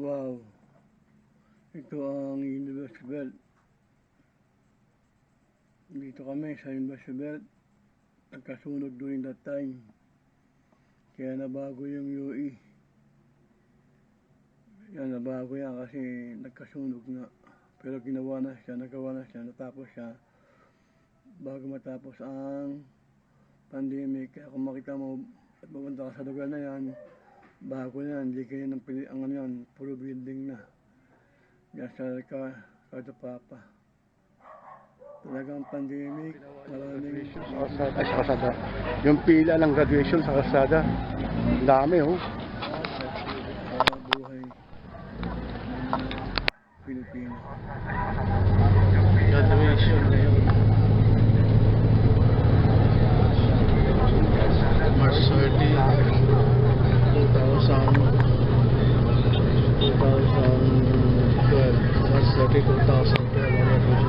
Wow, ito ang University Belt. Dito kami sa University Belt, nagkasunog during that time, kaya nabago yung UE. Yan, nabago yan kasi nagkasunog nga, pero nagawa na siya, natapos siya bago matapos ang pandemic. Kaya kung makita mo at pumunta ka sa lugar na yan, bago yan, hindi kayo ng ang ano yan, puro building na. Yan sa Papa. Talagang pandemic, maraming kalsada. Yung pila ng graduation sa kalsada, ang dami oh. Buhay ng Pilipino. Graduation ngayon. March 30, 2012. March 30, 2012.